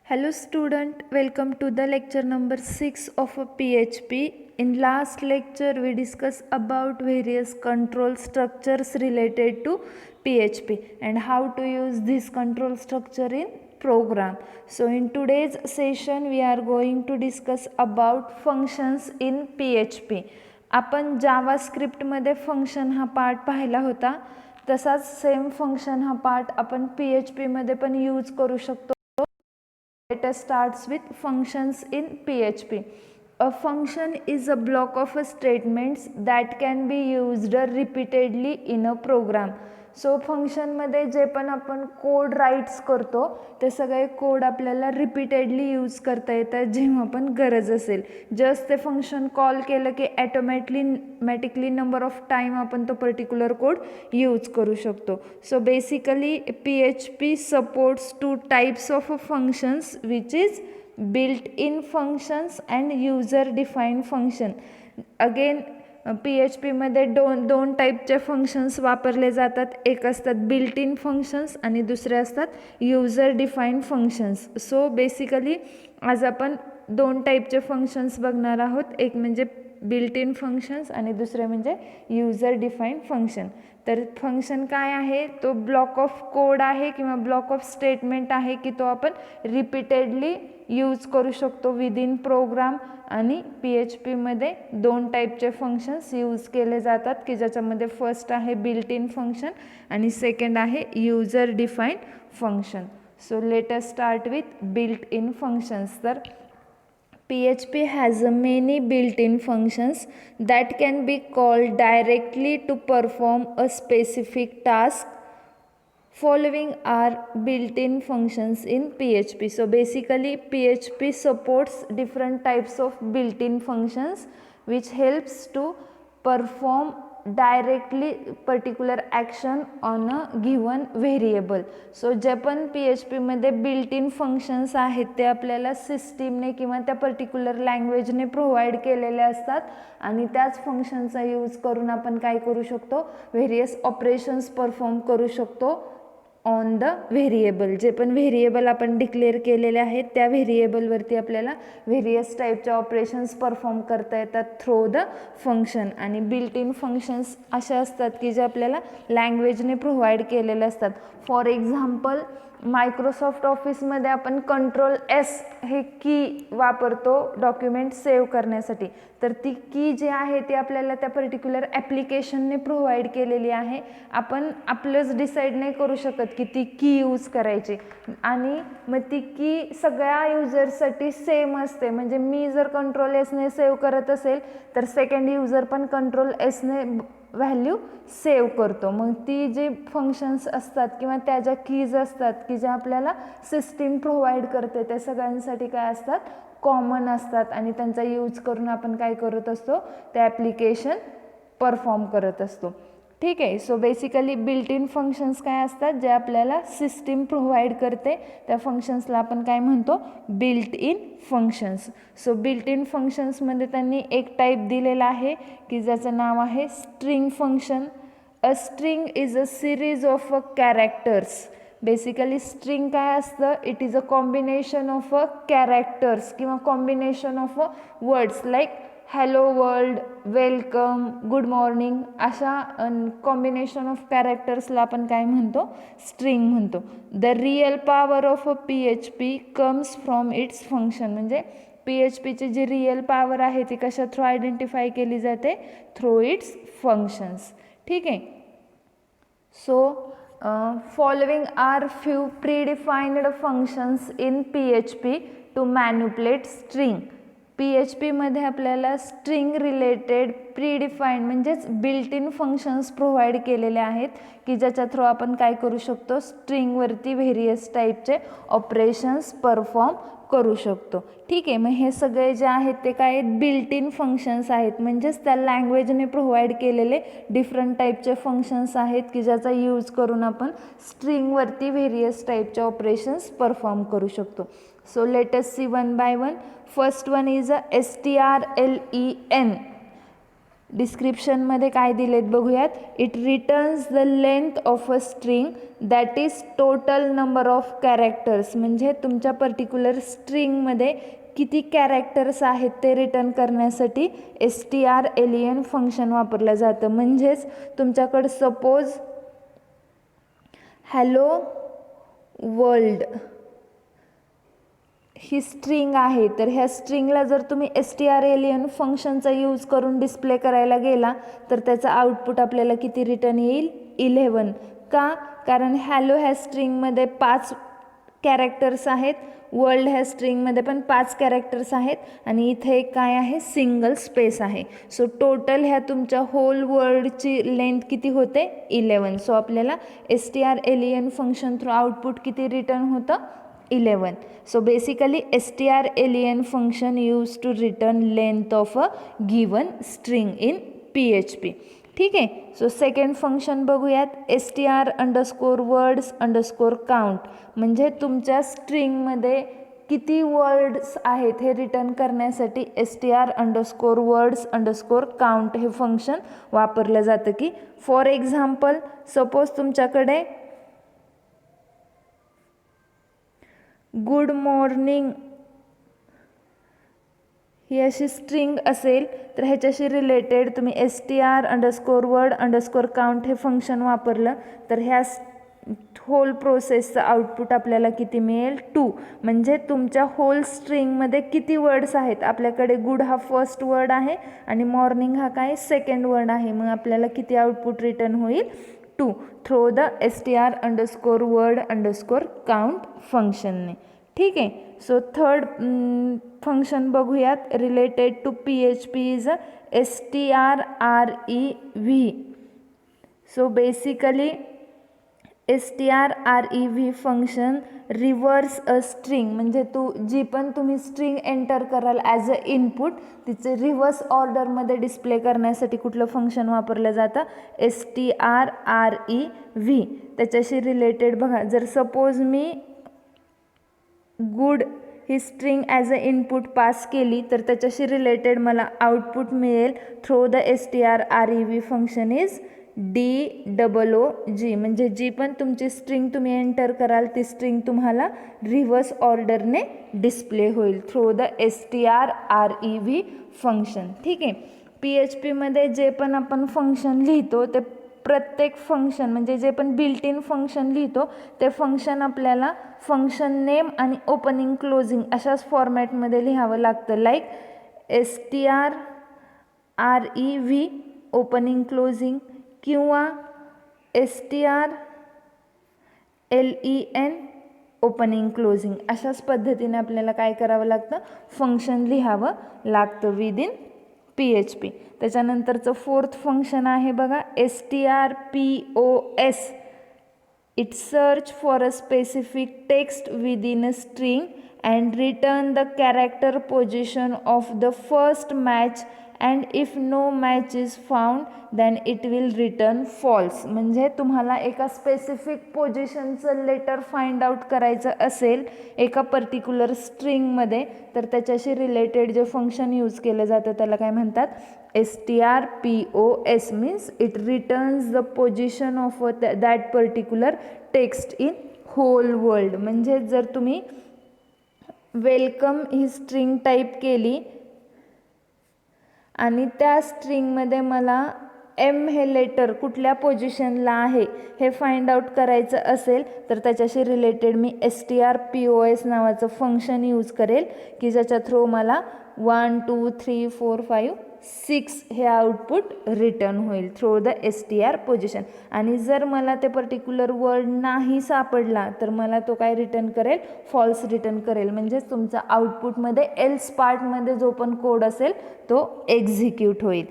Hello student, welcome to the lecture number 6 of a PHP. In last lecture we discussed about various control structures related to PHP and how to use this control structure in program. So in today's session we are going to discuss about functions in PHP. आपण जावास्क्रिप्टमध्ये function हा part पाहिला होता, तसाच same function हा part आपण PHP मध्ये पण use करू शकतो. Let us start with functions in PHP. A function is a block of statements that can be used repeatedly in a program. So फंक्शनमध्ये जे पण आपण कोड राईट्स करतो ते सगळे कोड आपल्याला रिपीटेडली यूज करता येतात जेव्हा पण गरज असेल. जस्ट ते फंक्शन कॉल केलं की ॲटोमॅटिकली नंबर ऑफ टाईम आपण तो पर्टिक्युलर कोड यूज करू शकतो. So basically PHP supports two types of functions which is built in functions and user defined function. Again PHP मध्ये दोन टाईपचे फंक्शन्स वापरले जातात. एक असतात बिल्ट इन फंक्शन्स आणि दुसरे असतात user defined functions. So basically आज आपण दोन टाईपचे फंक्शन्स बघणार आहोत. एक म्हणजे बिल्ट इन फंक्शन्स आणि दुसरे म्हणजे युजर डिफाईन्ड फंक्शन. तर फंक्शन काय आहे, तो ब्लॉक ऑफ कोड आहे किंवा ब्लॉक ऑफ स्टेटमेंट आहे की तो आपण रिपीटेडली यूज करू शकतो विदिन प्रोग्राम. आणि PHP मध्ये दोन टाईपचे फंक्शन्स यूज केले जातात की ज्याच्यामध्ये फर्स्ट आहे बिल्ट इन फंक्शन आणि सेकंड आहे user defined function. So let us start with built in functions. तर PHP has many built-in functions that can be called directly to perform a specific task. Following are built-in functions in PHP. So basically PHP supports different types of built-in functions which helps to perform directly particular action on a given variable. So जे पण PHP मध्ये built in functions आहेत ते आपल्याला सिस्टीमने किंवा त्या particular लँग्वेजने provide केलेले असतात आणि त्याच फंक्शनचा यूज करून आपण काय करू शकतो, व्हेरियस ऑपरेशन्स परफॉर्म करू शकतो ऑन द व्हेरिएबल. जे पण व्हेरिएबल आपण डिक्लेअर केलेले आहेत त्या व्हेरिएबलवरती आपल्याला व्हेरियस टाईपचे ऑपरेशन्स परफॉर्म करता येतात थ्रू द फंक्शन. आणि बिल्ट इन फंक्शन्स असे असतात की जे आपल्याला लँग्वेजने प्रोव्हाइड केलेले असतात. फॉर एक्झाम्पल मायक्रोसॉफ्ट ऑफिसमध्ये आपण कंट्रोल-S हे की वापरतो डॉक्युमेंट सेव्ह करण्यासाठी. तर ती की जी आहे ती आपल्याला त्या पर्टिक्युलर ॲप्लिकेशनने प्रोव्हाइड केलेली आहे. आपण आपलंच डिसाईड नाही करू शकत की ती की यूज करायची. आणि मग ती की सगळ्या युजर्ससाठी सेम असते. म्हणजे मी जर कंट्रोल-Sने सेव्ह करत असेल तर सेकंड युजर पण कंट्रोल-Sने व्हॅल्यू सेव्ह करतो. मग ती जी फंक्शन्स असतात किंवा त्या ज्या कीज असतात की ज्या आपल्याला सिस्टीम प्रोव्हाइड करते त्या सगळ्यांसाठी काय असतात, कॉमन असतात आणि त्यांचा यूज करून आपण काय करत असतो, ते ॲप्लिकेशन परफॉर्म करत असतो. ठीक आहे. So basically built in functions काय असतात, जे आपल्याला सिस्टीम प्रोव्हाइड करते त्या फंक्शन्सला आपण काय म्हणतो, built in functions. So built in फंक्शन्समध्ये त्यांनी एक टाईप दिलेला आहे की ज्याचं नाव आहे string function. A string is a series of characters. Basically string काय असतं, it is a combination of characters किंवा combination of words like hello world, welcome, good morning अशा कॉम्बिनेशन ऑफ कॅरेक्टर्सला आपण काय म्हणतो, स्ट्रिंग म्हणतो. The real power of PHP comes from its function. म्हणजे PHPची जी रिअल पॉवर आहे ती कशा थ्रू आयडेंटिफाय केली जाते, थ्रू इट्स फंक्शन्स. ठीक आहे. So following are few predefined functions in PHP to manipulate string. PHP मध्ये आपल्याला स्ट्रिंग रिलेटेड प्रीडिफाईंड म्हणजेच बिल्ट इन फंक्शन्स प्रोव्हाइड केलेले आहेत की ज्याच्या थ्रू आपण काय करू शकतो, स्ट्रिंगवरती व्हेरियस टाईपचे ऑपरेशन्स परफॉर्म करू शकतो. ठीक आहे. मग हे सगळे जे आहेत ते काय आहेत, बिल्ट इन फंक्शन्स आहेत. म्हणजेच त्या लँग्वेजने प्रोव्हाइड केलेले डिफरंट टाईपचे फंक्शन्स आहेत की ज्याचा यूज करून आपण स्ट्रिंगवरती व्हेरियस टाईपचे ऑपरेशन्स परफॉर्म करू शकतो. So let us see one by one. First one is a strlen. डिस्क्रिप्शनमध्ये काय दिलेत बघूयात. It returns the length of a string that is total number of characters. म्हणजे तुमच्या पर्टिक्युलर स्ट्रिंगमध्ये किती कॅरेक्टर्स आहेत ते रिटर्न करण्यासाठी strlen फंक्शन वापरलं जातं. म्हणजेच तुमच्याकडं सपोज हॅलो वर्ल्ड ही स्ट्रिंग आहे, तर ह्या स्ट्रिंगला जर तुम्ही strlen फंक्शनचा यूज करून डिस्प्ले करायला गेला तर त्याचं आउटपुट आपल्याला किती रिटर्न येईल? 11. का? कारण हॅलो ह्या स्ट्रिंगमध्ये 5 कॅरेक्टर्स आहेत, वर्ल्ड ह्या स्ट्रिंगमध्ये पण 5 कॅरेक्टर्स आहेत आणि इथे काय आहे? सिंगल स्पेस आहे. सो टोटल ह्या तुमच्या होल वर्डची लेंथ किती होते? 11. सो आपल्याला strlen फंक्शन थ्रू आउटपुट किती रिटर्न होतं? 11. So basically strlen function used to return length of a given string in PHP. ठीक आहे. सो सेकंड फंक्शन बघूयात. str_words_count म्हणजे तुमच्या स्ट्रिंगमध्ये किती वर्ड्स आहेत हे रिटर्न करण्यासाठी str_words_count हे फंक्शन वापरलं जातं. की फॉर एक्झाम्पल सपोज तुमच्याकडे गुड मॉर्निंग ही अशी स्ट्रिंग असेल तर ह्याच्याशी रिलेटेड तुम्ही str_word_count हे फंक्शन वापरलं तर ह्या होल प्रोसेसचं आउटपुट आपल्याला किती मिळेल? 2. म्हणजे तुमच्या होल स्ट्रिंगमध्ये किती वर्ड्स आहेत? आपल्याकडे गुड हा फर्स्ट वर्ड आहे आणि मॉर्निंग हा काय? सेकंड वर्ड आहे. मग आपल्याला किती आउटपुट रिटर्न होईल? 2 थ्रू द str_word_count फंक्शनने. ठीक आहे. सो थर्ड फंक्शन बघूयात. Related to PHP is strrev. So basically strrev function reverse a string म्हणजे जी पण तुम्ही स्ट्रिंग एंटर कराल ॲज अ इनपुट तिचे रिव्हर्स ऑर्डरमध्ये डिस्प्ले करण्यासाठी कुठलं फंक्शन वापरलं जातं? strrev. त्याच्याशी रिलेटेड बघा, जर suppose me good he string as a input pass केली तर त्याच्याशी रिलेटेड मला आउटपुट मिळेल through the strrev function is DOOG. म्हणजे जी पण तुमची स्ट्रिंग तुम्ही एंटर कराल ती स्ट्रिंग तुम्हाला रिव्हर्स ऑर्डरने डिस्प्ले होईल थ्रू द strrev फंक्शन. ठीक आहे. PHPमध्ये जे पण आपण फंक्शन लिहितो ते प्रत्येक फंक्शन म्हणजे जे पण बिल्ट इन फंक्शन लिहितो ते फंक्शन आपल्याला फंक्शन नेम आणि ओपनिंग क्लोजिंग अशाच फॉर्मॅटमध्ये लिहावं लागतं. लाईक strrev ओपनिंग क्लोजिंग किंवा strlen ओपनिंग क्लोजिंग अशाच पद्धतीने आपल्याला काय करावं लागतं? फंक्शन लिहावं लागतं विदिन PHP. त्याच्यानंतरचं फोर्थ फंक्शन आहे बघा strpos. It search for a specific text within a string and return the character position of the first match and if no match is found then it will return false. म्हणजे तुम्हाला एका specific पोझिशनचं letter find out करायचं असेल एका particular स्ट्रिंगमध्ये तर त्याच्याशी related जे फंक्शन यूज केलं जातं त्याला काय म्हणतात? strpos. Means it returns the position of that particular text in whole world. म्हणजे जर तुम्ही वेलकम ही स्ट्रिंग टाईप केली आणि त्या स्ट्रिंगमध्ये मला हे लेटर कुठल्या पोझिशनला आहे हे फाइंड आउट करायचं असेल तर त्याच्याशी रिलेटेड मी strpos नावाचं फंक्शन यूज करेल की ज्याच्या थ्रू मला 1 2 3 4 5 6 हे आउटपुट रिटर्न होईल थ्रू द str पोझिशन. आणि जर मला ते पर्टिक्युलर वर्ड नाही सापडला तर मला तो काय रिटर्न करेल? फॉल्स रिटर्न करेल. म्हणजेच तुमचा आउटपुटमध्ये एल्स पार्टमध्ये जो पण कोड असेल तो एक्झिक्यूट होईल.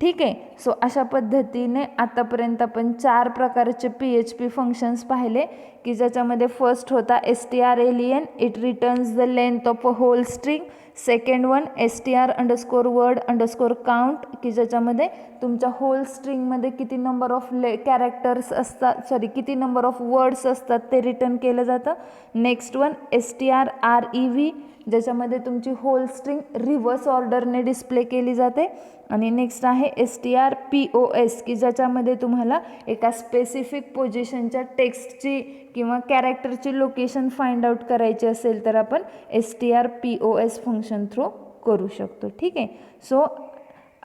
ठीक आहे. सो अशा पद्धतीने आतापर्यंत आपण 4 प्रकारचे PHP फंक्शन्स पाहिले की ज्याच्यामध्ये फर्स्ट होता strlen. It returns the length of a whole string. Second one str_word_count की ज्याच्यामध्ये तुमच्या होल स्ट्रिंगमध्ये किती नंबर ऑफ कॅरेक्टर्स असतात किती नंबर ऑफ वर्ड्स असतात ते रिटर्न केलं जातं. नेक्स्ट वन strrev ज्याच्यामध्ये तुमची होल स्ट्रिंग रिव्हर्स ऑर्डरने डिस्प्ले केली जाते. आणि नेक्स्ट आहे strPOS की ज्याच्यामध्ये तुम्हाला एका स्पेसिफिक पोझिशनच्या टेक्स्टची किंवा कॅरेक्टरची लोकेशन फाइंड आउट करायची असेल तर आपण strPOS फंक्शन थ्रू करू शकतो. ठीक आहे. सो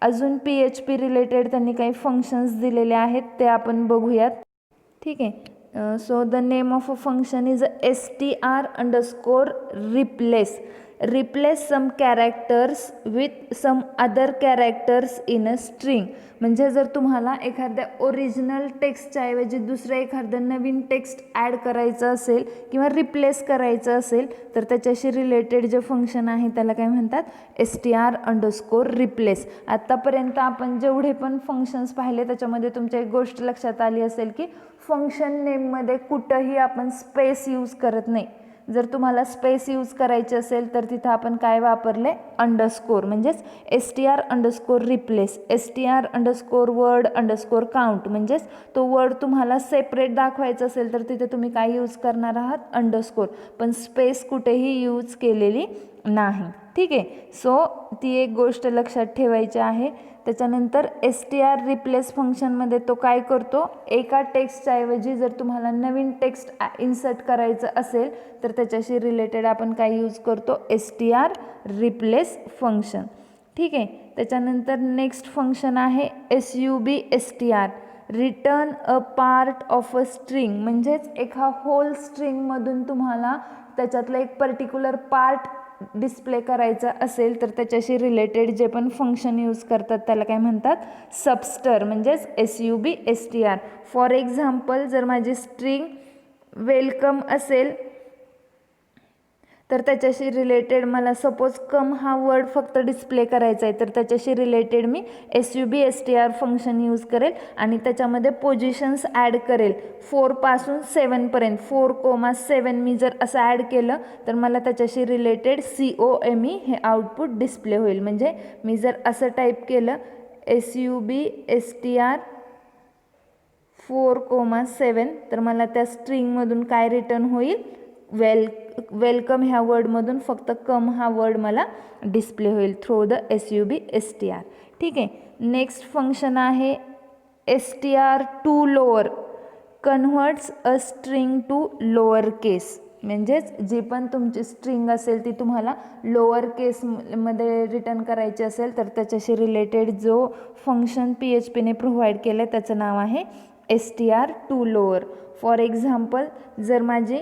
अजून PHP रिलेटेड त्यांनी काही फंक्शन्स दिलेले आहेत ते आपण बघूयात. ठीक आहे. So the name of a function is str_replace. Replace some characters with some other characters in a string. म्हणजे जर तुम्हाला एखाद्या ओरिजिनल टेक्स्टच्या ऐवजी दुसरं एखादं नवीन टेक्स्ट ॲड करायचं असेल किंवा रिप्लेस करायचं असेल तर त्याच्याशी रिलेटेड जे फंक्शन आहे त्याला काय म्हणतात str_replace. आत्तापर्यंत आपण जेवढे पण फंक्शन्स पाहिले त्याच्यामध्ये तुमच्या एक गोष्ट लक्षात आली असेल की फंक्शन नेममध्ये कुठंही आपण स्पेस यूज करत नाही. जर तुम्हाला स्पेस यूज करायची असेल तर तिथं आपण काय वापरले अंडरस्कोर म्हणजेच str_replace str_word_count म्हणजेच तो वर्ड तुम्हाला सेपरेट दाखवायचा असेल तर तिथे तुम्ही काय यूज करणार आहात अंडरस्कोर, पण स्पेस कुठेही यूज केलेली नाही. ठीक आहे. सो ती एक गोष्ट लक्षात ठेवायची आहे. त्याच्यानंतर strReplace फंक्शनमध्ये तो काय करतो एका टेक्स्टच्या ऐवजी जर तुम्हाला नवीन टेक्स्ट इन्सर्ट करायचं असेल तर त्याच्याशी रिलेटेड आपण काय यूज करतो strReplace फंक्शन. ठीक आहे. त्याच्यानंतर नेक्स्ट फंक्शन आहे substr return a part of a string. म्हणजेच एका होल स्ट्रिंगमधून तुम्हाला त्याच्यातलं एक पर्टिक्युलर पार्ट डिस्प्ले करायचं असेल तर त्याच्याशी रिलेटेड जे पण फंक्शन यूज करतात त्याला काय म्हणतात सबस्टर म्हणजेच substr. फॉर एक्झाम्पल जर माझी स्ट्रिंग वेलकम असेल तर त्याच्याशी रिलेटेड मला सपोज कम हा वर्ड फक्त डिस्प्ले करायचा आहे तर त्याच्याशी रिलेटेड मी substr फंक्शन यूज करेल आणि त्याच्यामध्ये पोझिशन्स ॲड करेल 4 पासून 7 पर्यंत 4,7 मी जर असं ॲड केलं तर मला त्याच्याशी रिलेटेड COME हे आउटपुट डिस्प्ले होईल. म्हणजे मी जर असं टाईप केलं substr 4,7 तर मला त्या स्ट्रिंगमधून काय रिटर्न होईल वेलकम ह्या वर्डमधून फक्त कम हा वर्ड मला डिस्प्ले होईल थ्रू द substr. ठीक आहे. नेक्स्ट फंक्शन आहे str_lower converts a string to lower case. म्हणजेच जी पण तुमची स्ट्रिंग असेल ती तुम्हाला लोअर केसमध्ये रिटर्न करायची असेल तर त्याच्याशी रिलेटेड जो फंक्शन PHPने प्रोव्हाइड केलं आहे त्याचं नाव आहे str_lower. फॉर एक्झाम्पल जर माझी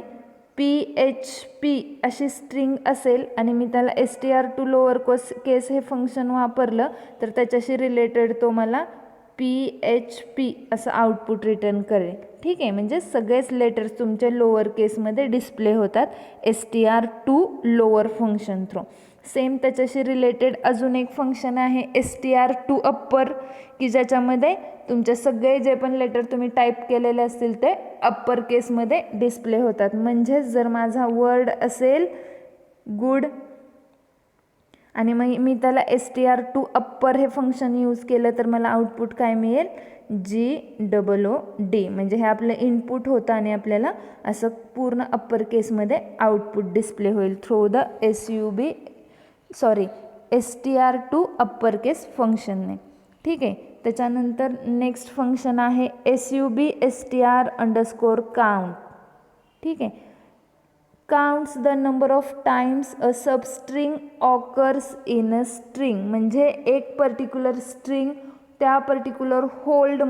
PHP अशी स्ट्रिंग असेल आणि मी त्याला str_lower केस हे फंक्शन वापरलं तर त्याच्याशी रिलेटेड तो मला PHP असं आउटपुट रिटर्न करेल. ठीक आहे. म्हणजे सगळेच लेटर्स तुमचे लोअर केसमध्ये डिस्प्ले होतात str_lower फंक्शन थ्रू. सेम त्याच्याशी रिलेटेड अजून एक फंक्शन आहे str_upper की ज्याच्यामध्ये तुमचे सगळे जे पण लेटर तुम्ही टाईप केलेले असतील ते अप्पर केसमध्ये डिस्प्ले होतात. म्हणजेच जर माझा वर्ड असेल गुड आणि मग मी त्याला str_upper हे फंक्शन यूज केलं तर मला आउटपुट काय मिळेल GOOD. म्हणजे हे आपलं इनपुट होतं आणि आपल्याला असं पूर्ण अप्पर केसमध्ये आउटपुट डिस्प्ले होईल थ्रू द str_upper फंक्शनने. ठीक आहे. त्याच्यानंतर नेक्स्ट फंक्शन आहे substr_count. ठीक आहे. Counts the number of times a substring occurs in a string. म्हणजे एक पर्टिक्युलर स्ट्रिंग त्या पर्टिक्युलर होल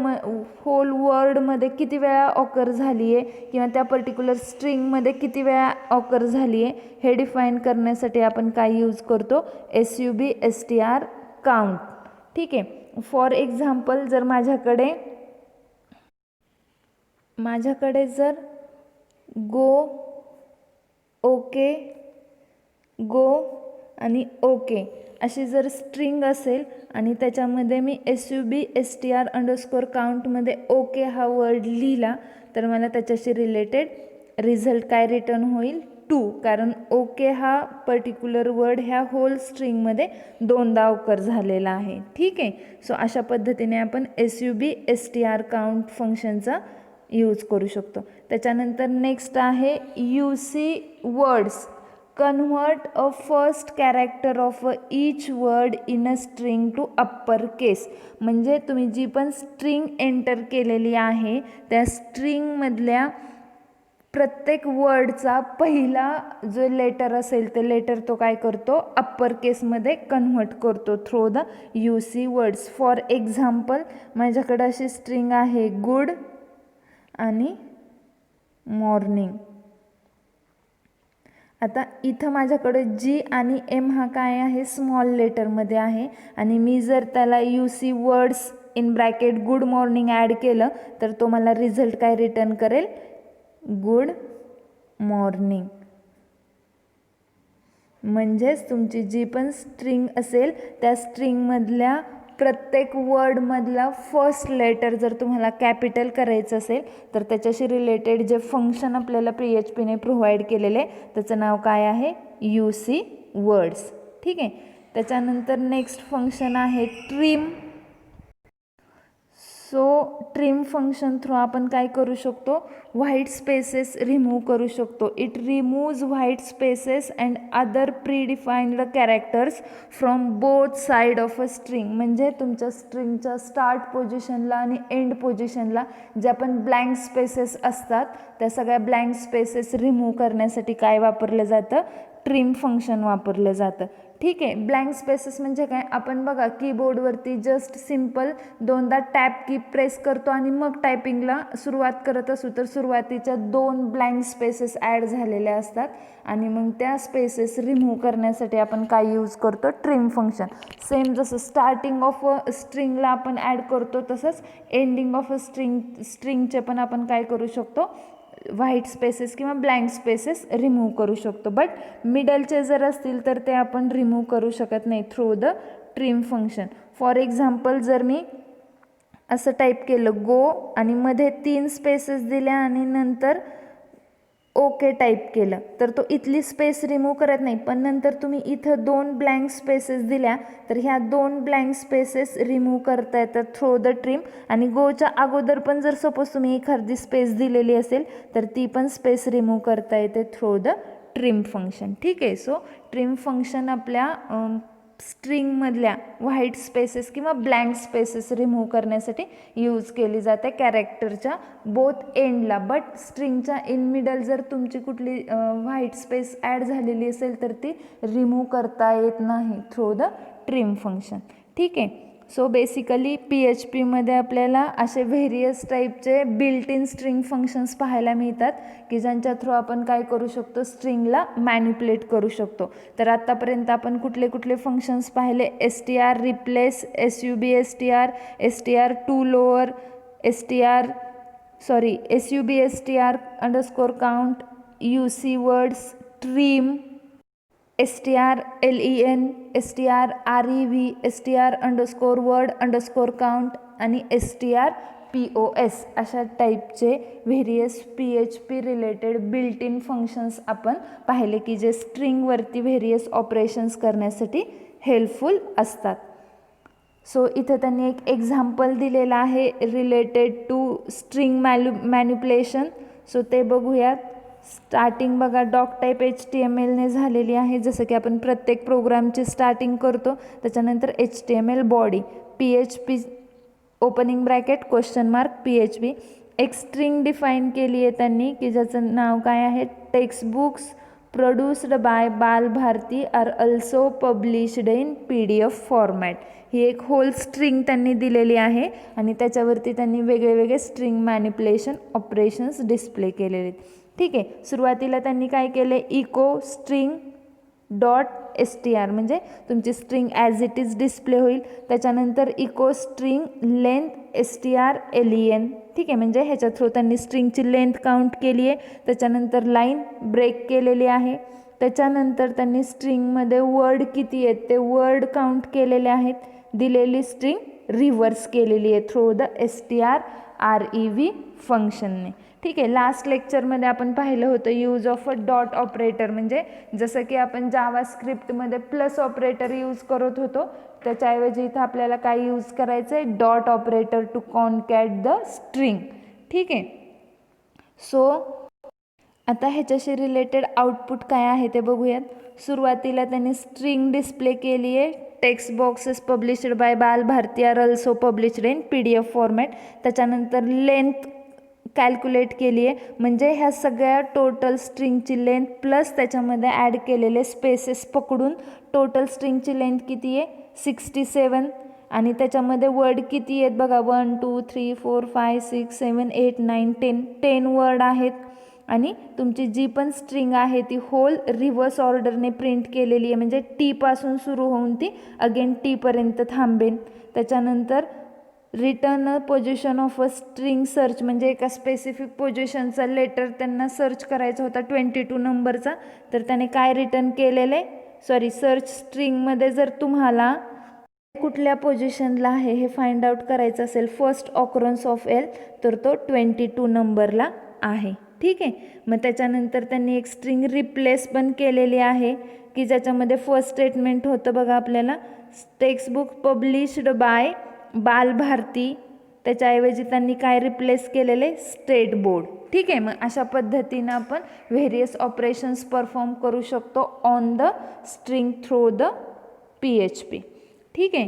वर्डमध्ये किती वेळा ऑकर झाली आहे किंवा त्या पर्टिक्युलर स्ट्रिंगमध्ये किती वेळा ऑकर झाली आहे हे डिफाईन करण्यासाठी आपण काय यूज करतो substr_count. ठीक आहे. फॉर एक्झाम्पल जर माझ्याकडे जर गो ओके गो आणि ओके अशी जर स्ट्रिंग असेल आणि त्याच्यामध्ये मी substr_countमध्ये ओके हा वर्ड लिहिला तर मला त्याच्याशी रिलेटेड रिझल्ट काय रिटर्न होईल 2. कारण ओके हा पर्टिक्युलर वर्ड ह्या होल स्ट्रिंगमध्ये 2दा ऑकर झालेला आहे. ठीक आहे. सो अशा पद्धतीने आपण substr_count फंक्शनचा यूज करू शकतो. त्याच्यानंतर नेक्स्ट आहे UC words convert a first character of each word in a string to upper case. म्हणजे तुम्ही जी पण स्ट्रिंग एंटर केलेली आहे त्या स्ट्रिंगमधल्या प्रत्येक वर्डचा पहिला जो लेटर असेल ते लेटर तो काय करतो, अप्पर केसमध्ये कन्व्हर्ट करतो through the UC words. For example माझ्याकडे अशी स्ट्रिंग आहे गुड आणि मॉर्निंग. आता इथं माझ्याकडे G आणि M हा काय आहे, स्मॉल लेटरमध्ये आहे. आणि मी जर त्याला UC words in bracket good morning add केलं तर तो मला रिझल्ट काय रिटर्न करेल, गुड मॉर्निंग. म्हणजेच तुमची जी पण स्ट्रिंग असेल त्या स्ट्रिंगमधल्या प्रत्येक वर्डमधला फर्स्ट लेटर जर तुम्हाला कॅपिटल करायचं असेल तर त्याच्याशी रिलेटेड जे फंक्शन आपल्याला PHPने प्रोव्हाइड केलेले त्याचं नाव काय आहे, UC वर्ड्स. ठीक आहे. त्याच्यानंतर नेक्स्ट फंक्शन आहे trim. So trim function through आपण काय करू शकतो, व्हाईट स्पेसेस रिमूव्ह करू शकतो. It removes white spaces and other predefined characters from both side of a string. म्हणजे तुमच्या स्ट्रिंगच्या स्टार्ट पोझिशनला आणि एंड पोझिशनला ज्या पण ब्लँक स्पेसेस असतात त्या सगळ्या ब्लँक स्पेसेस रिमूव्ह करण्यासाठी काय वापरलं जातं, ट्रिम फंक्शन वापरलं जातं. ठीक आहे. ब्लँक स्पेसेस म्हणजे काय, आपण बघा कीबोर्डवरती जस्ट सिम्पल दोनदा टॅप की प्रेस करतो आणि मग टायपिंगला सुरुवात करत असू तर सुरुवातीच्या 2 ब्लँक स्पेसेस ॲड झालेल्या असतात आणि मग त्या स्पेसेस रिमूव्ह करण्यासाठी आपण काय यूज करतो, ट्रिम फंक्शन. सेम जसं स्टार्टिंग ऑफ अ स्ट्रिंगला आपण ॲड करतो तसंच एंडिंग ऑफ अ स्ट्रिंगचे पण आपण काय करू शकतो, व्हाईट स्पेसेस किंवा ब्लँक स्पेसेस रिमूव्ह करू शकतो. बट मिडलचे जर असतील तर ते आपण रिमूव्ह करू शकत नाही through the trim function. For example जर मी असं टाईप केलं गो आणि मध्ये 3 स्पेसेस दिल्या आणि नंतर ओके टाईप केलं तर तो इथली स्पेस रिमूव्ह करत नाही. पण नंतर तुम्ही इथं 2 ब्लँक स्पेसेस दिल्या तर ह्या 2 ब्लँक स्पेसेस रिमूव्ह करता येतात थ्रू द ट्रिम. आणि गोच्या अगोदर पण जर सपोज तुम्ही एखादी स्पेस दिलेली असेल तर ती पण स्पेस रिमूव्ह करता येते थ्रू द ट्रिम फंक्शन. ठीक आहे. सो ट्रिम फंक्शन आपल्या स्ट्रिंगमधल्या व्हाईट स्पेसेस किंवा ब्लँक स्पेसेस रिमूव्ह करण्यासाठी यूज केली जाते कॅरेक्टरच्या बोथ एंडला. बट स्ट्रिंगच्या इन मिडल जर तुमची कुठली व्हाईट स्पेस ॲड झालेली असेल तर ती रिमूव्ह करता येत नाही थ्रू द ट्रिम फंक्शन. ठीक आहे. सो बेसिकली PHPमध्ये आपल्याला असे व्हेरियस टाईपचे बिल्ट इन स्ट्रिंग फंक्शन्स पाहायला मिळतात की ज्यांच्या थ्रू आपण काय करू शकतो, स्ट्रिंगला मॅन्युप्युलेट करू शकतो. तर आत्तापर्यंत आपण कुठले कुठले फंक्शन्स पाहिले, str replace, substr, str to lower, substr underscore count, UC words, trim, strlen, strrev, str underscore word underscore count आणि strpos अशा टाईपचे various PHP related built in functions आपण पाहिले की जे स्ट्रिंगवरती व्हेरियस ऑपरेशन्स करण्यासाठी हेल्पफुल असतात. सो इथं त्यांनी एक एक्झाम्पल दिलेलं आहे related to string manipulation. So ते बघूयात. स्टार्टिंग बघा डॉक टाईप HTMLने झालेली आहे, जसं की आपण प्रत्येक प्रोग्रामची स्टार्टिंग करतो. त्याच्यानंतर HTML body, PHP opening bracket question mark PHP. एक स्ट्रिंग डिफाईन केली आहे त्यांनी की ज्याचं नाव काय आहे, text books produced by Bal Bharati are also published in PDF format. ही एक होल स्ट्रिंग त्यांनी दिलेली आहे आणि त्याच्यावरती त्यांनी वेगळे स्ट्रिंग मॅन्युप्युलेशन ऑपरेशन्स डिस्प्ले केलेले आहेत. ठीक आहे. सुरुवातीला त्यांनी काय केले, इको स्ट्रिंग डॉट str म्हणजे तुमची string as it is display होईल. त्याच्यानंतर इको स्ट्रिंग लेंथ strlen. ठीक आहे. म्हणजे ह्याच्या थ्रू त्यांनी स्ट्रिंगची लेंथ काउंट केली आहे. त्याच्यानंतर लाईन ब्रेक केलेली आहे. त्याच्यानंतर त्यांनी स्ट्रिंगमध्ये वर्ड किती आहेत ते वर्ड काउंट केलेले आहेत. दिलेली स्ट्रिंग रिव्हर्स केलेली आहे थ्रू द strrev फंक्शनने. ठीक आहे. लास्ट लेक्चरमध्ये आपण पाहिलं होतं use of a dot operator. म्हणजे जसं की आपण जावा स्क्रिप्टमध्ये प्लस ऑपरेटर यूज करत होतो त्याच्याऐवजी इथं आपल्याला काय यूज करायचं आहे, dot operator to concat the string. ठीक आहे. सो आता ह्याच्याशी रिलेटेड आउटपुट काय आहे ते बघूयात. सुरुवातीला त्यांनी स्ट्रिंग डिस्प्ले केली आहे. Text boxes published by Bal Bharati are also published in PDF format. त्याच्यानंतर लेंथ कॅल्क्युलेट केली आहे, म्हणजे ह्या सगळ्या टोटल स्ट्रिंगची लेंथ प्लस त्याच्यामध्ये ॲड केलेले स्पेसेस पकडून टोटल स्ट्रिंगची लेंथ किती आहे 67. आणि त्याच्यामध्ये वर्ड किती आहेत बघा 1 2 3 4 5 6 7 8 9 10 वर्ड आहेत. आणि तुमची जी पण स्ट्रिंग आहे ती होल रिव्हर्स ऑर्डरने प्रिंट केलेली आहे, म्हणजे टीपासून सुरू होऊन ती अगेन टीपर्यंत थांबेन. त्याच्यानंतर return position of a string search, म्हणजे एका स्पेसिफिक पोझिशनचा लेटर त्यांना सर्च करायचा होता 22 नंबरचा, तर त्याने काय रिटर्न केलेले सर्च स्ट्रिंगमध्ये जर तुम्हाला कुठल्या पोझिशनला आहे हे फाइंड आउट करायचं असेल फर्स्ट ऑकरन्स ऑफ एल, तर तो 22 नंबरला आहे. ठीक आहे. मग त्याच्यानंतर त्यांनी एक स्ट्रिंग रिप्लेस पण केलेली आहे की ज्याच्यामध्ये फर्स्ट स्टेटमेंट होतं बघा आपल्याला textbook published by Bal Bharti, त्याच्याऐवजी त्यांनी काय रिप्लेस केलेले स्टेट बोर्ड. ठीक आहे. मग अशा पद्धतीनं आपण व्हेरियस ऑपरेशन्स परफॉर्म करू शकतो on the string through the PHP. ठीक आहे.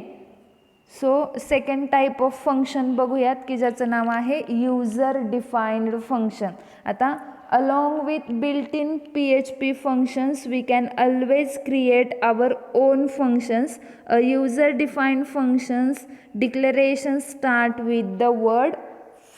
So second type of function बघूयात की ज्याचं नाव आहे यूजर डिफाइन्ड फंक्शन. आता along with built-in PHP functions we can always create our own functions. A user-defined functions declaration start with the word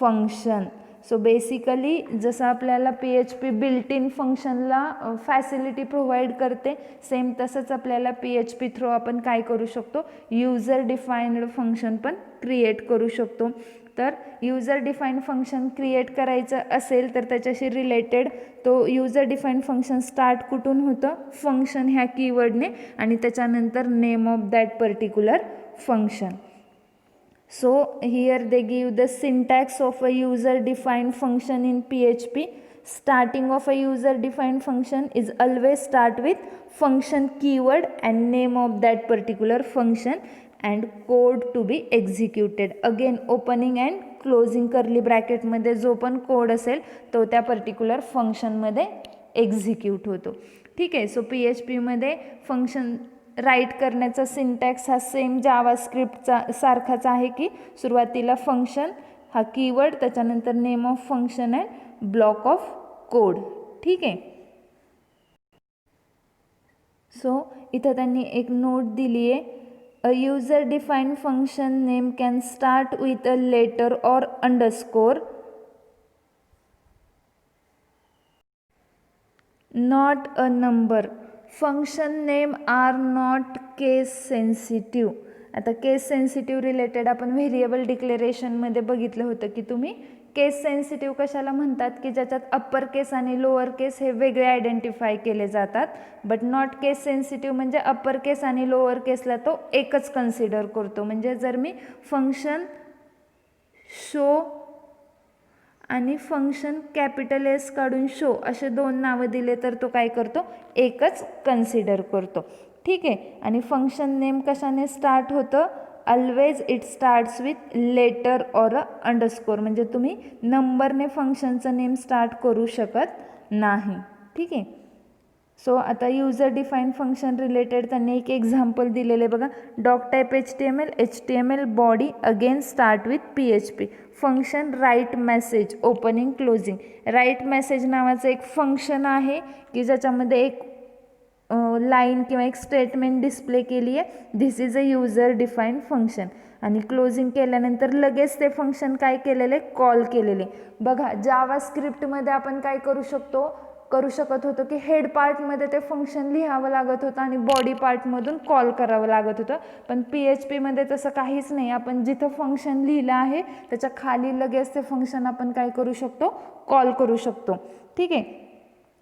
function. So basically जसं आपल्याला PHP built in फंक्शनला facility provide करते, same तसंच आपल्याला PHP through आपण काय करू शकतो यूजर डिफाइन्ड फंक्शन पण क्रिएट करू शकतो. तर यूजर डिफाईन्ड फंक्शन क्रिएट करायचं असेल तर त्याच्याशी रिलेटेड तो यूजर डिफाईन्ड फंक्शन स्टार्ट कुठून होतं फंक्शन ह्या कीवर्डने आणि त्याच्यानंतर name of that particular function. So here they give the syntax of a user defined function in PHP. Starting of a user defined function is always start with function keyword and name of that particular function and code to be executed. Again opening and closing curly bracket मध्ये जो पण code असेल तो त्या particular फंक्शनमध्ये execute होतो. ठीक आहे. सो PHP मध्ये फंक्शन राईट करण्याचा सिंटॅक्स हा सेम जावास्क्रिप्टचा सारखाच आहे की सुरुवातीला फंक्शन हा कीवर्ड, त्याच्यानंतर name of function and block of code. ठीक आहे. सो इथं त्यांनी एक नोट दिली आहे a user defined function name can start with a letter or underscore not a number. Function name are not case sensitive. आता case sensitive related आपण variable डिक्लेरेशनमध्ये बघितलं होतं की तुम्ही केस सेन्सिटिव्ह कशाला म्हणतात की ज्याच्यात अप्पर केस आणि लोअर केस हे वेगळे आयडेंटिफाय केले जातात. बट नॉट केस सेन्सिटिव्ह म्हणजे अप्पर केस आणि लोअर केसला तो एकच कन्सिडर करतो. म्हणजे जर मी फंक्शन शो आणि फंक्शन कॅपिटल एस काढून शो असे दोन नावं दिले तर तो काय करतो एकच कन्सिडर करतो. ठीक आहे. आणि फंक्शन नेम कशाने स्टार्ट होतं always it starts with letter or a underscore, म्हणजे तुम्ही नंबरने फंक्शनचं नेम स्टार्ट करू शकत नाही. ठीक आहे. सो आता यूजर डिफाईन फंक्शन रिलेटेड त्यांनी एक एक्झाम्पल दिलेले बघा doc type HTML body again start with PHP function write message opening closing. Write message नावाचं एक फंक्शन आहे की ज्याच्यामध्ये एक लाईन किंवा एक स्टेटमेंट डिस्प्ले केली आहे this is a user defined function आणि क्लोजिंग केल्यानंतर लगेच ते फंक्शन काय केलेले कॉल केलेले. बघा जावास्क्रिप्टमध्ये आपण काय करू शकत होतो की हेड पार्टमध्ये ते फंक्शन लिहावं लागत होतं आणि बॉडी पार्टमधून कॉल करावं लागत होतं. पण PHPमध्ये तसं काहीच नाही. आपण जिथं फंक्शन लिहिलं आहे त्याच्या खाली लगेच ते फंक्शन आपण काय करू शकतो कॉल करू शकतो. ठीक आहे.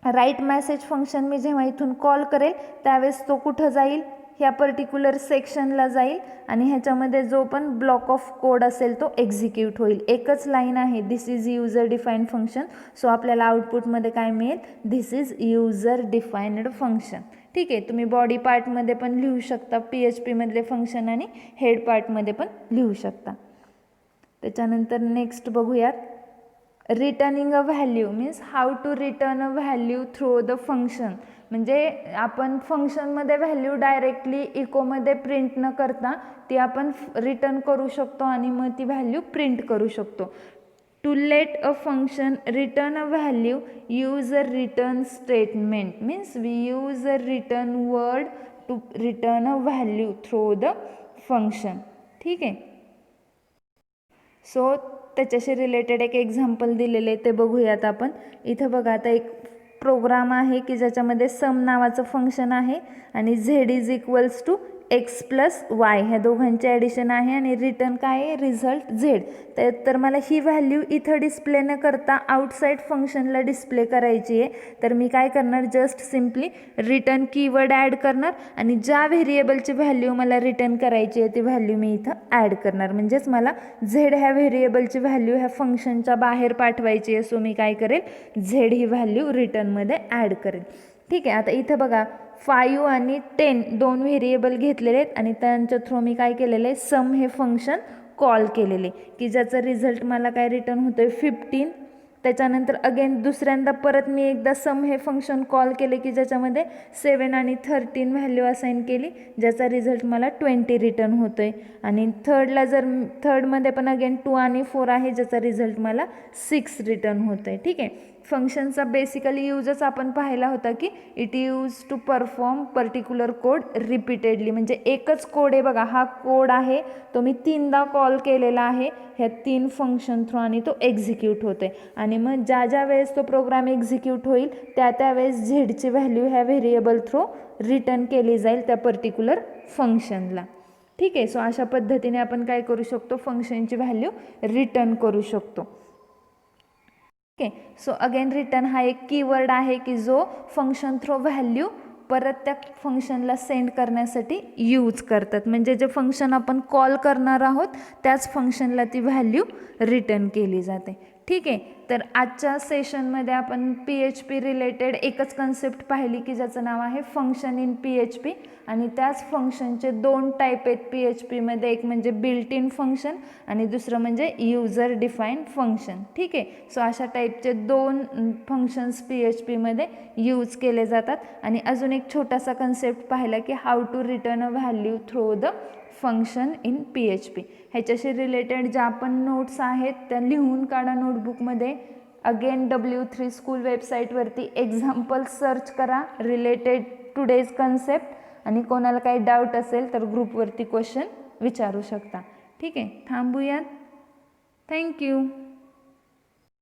राईट मेसेज फंक्शन मी जेव्हा इथून कॉल करेल त्यावेळेस तो कुठं जाईल ह्या पर्टिक्युलर सेक्शनला जाईल आणि ह्याच्यामध्ये जो पण ब्लॉक ऑफ कोड असेल तो एक्झिक्यूट होईल. एकच लाईन आहे this is user defined function. So आपल्याला आउटपुटमध्ये काय मिळेल this is user defined function. ठीक आहे. तुम्ही बॉडी पार्टमध्ये पण लिहू शकता PHPमधले फंक्शन आणि हेड पार्टमध्ये पण लिहू शकता. त्याच्यानंतर नेक्स्ट बघूयात returning a value means how to return a value through the function. म्हणजे आपण फंक्शनमध्ये व्हॅल्यू डायरेक्टली इकोमध्ये प्रिंट न करता ती आपण रिटर्न करू शकतो आणि मग ती व्हॅल्यू प्रिंट करू शकतो. To let a function return a value use a return statement means we use a return word to return a value through the function. ठीक आहे. सो त्याच्याशी रिलेटेड एक एक्झाम्पल दिलेले ते बघूयात आपण. इथं बघा आता एक प्रोग्राम आहे की ज्याच्यामध्ये सम नावाचं फंक्शन आहे आणि z is equals to x plus y ह्या दोघांचे ॲडिशन आहे आणि रिटर्न काय आहे रिझल्ट झेड. तर मला ही व्हॅल्यू इथं डिस्प्ले न करता आउटसाईड फंक्शनला डिस्प्ले करायची आहे. तर मी काय करणार just simply return keyword add करणार आणि ज्या व्हेरिएबलची व्हॅल्यू मला रिटर्न करायची आहे ती व्हॅल्यू मी इथं ॲड करणार. म्हणजेच मला झेड ह्या व्हेरिएबलची व्हॅल्यू ह्या फंक्शनच्या बाहेर पाठवायची आहे. सो मी काय करेल झेड ही व्हॅल्यू रिटर्नमध्ये ॲड करेल. ठीक आहे. आता इथं बघा 5 आणि 10 दोन व्हेरिएबल घेतलेले आहेत आणि त्यांच्या थ्रू मी काय केलेलं आहे सम हे फंक्शन कॉल केलेले की ज्याचा रिझल्ट मला काय रिटर्न होतो आहे 15. त्याच्यानंतर अगेन दुसऱ्यांदा परत मी एकदा सम हे फंक्शन कॉल केले की ज्याच्यामध्ये 7 आणि 13 व्हॅल्यू असाइन केली ज्याचा रिझल्ट मला 20 रिटर्न होतो आहे. आणि थर्डमध्ये पण अगेन 2 आणि 4 आहे ज्याचा रिझल्ट मला 6 रिटर्न होतो आहे. ठीक आहे. फंक्शनचा बेसिकली यूजच आपण पाहिला होता की it use to perform particular code repeatedly. म्हणजे एकच कोड आहे बघा हा कोड आहे तो मी 3दा कॉल केलेला आहे ह्या 3 फंक्शन थ्रू आणि तो एक्झिक्यूट होतो आहे. आणि मग ज्या वेळेस तो प्रोग्राम एक्झिक्यूट होईल त्यावेळेस झेडची व्हॅल्यू ह्या व्हेरिएबल थ्रू रिटर्न केली जाईल त्या पर्टिक्युलर फंक्शनला. ठीक आहे. सो अशा पद्धतीने आपण काय करू शकतो फंक्शनची व्हॅल्यू रिटर्न करू शकतो. ओके. सो अगेन रिटर्न हा एक कीवर्ड आहे की जो फंक्शन थ्रू व्हॅल्यू परत त्या फंक्शनला सेंड करण्यासाठी यूज करतात. म्हणजे जे फंक्शन आपण कॉल करणार आहोत त्याच फंक्शनला ती व्हॅल्यू रिटर्न केली जाते. ठीक आहे. तर आजच्या सेशनमध्ये आपण PHP रिलेटेड एकच कन्सेप्ट पाहिली की ज्याचं नाव आहे फंक्शन इन PHP आणि त्याच फंक्शनचे 2 टाईप आहेत PHPमध्ये. एक म्हणजे बिल्ट इन फंक्शन आणि दुसरं म्हणजे युजर डिफाईन फंक्शन. ठीक आहे. सो अशा टाईपचे 2 फंक्शन्स PHPमध्ये यूज केले जातात. आणि अजून एक छोटासा कन्सेप्ट पाहिला की how to return a value through the function in PHP. ह्याच्याशी रिलेटेड ज्या पण नोट्स आहेत त्या लिहून काढा नोटबुकमध्ये. अगेन W3 स्कूल वेबसाईटवरती एक्झाम्पल सर्च करा रिलेटेड टुडेज कन्सेप्ट आणि कोणाला काही डाऊट असेल तर ग्रुपवरती क्वेश्चन विचारू शकता. ठीक आहे. थांबूयात. थँक्यू.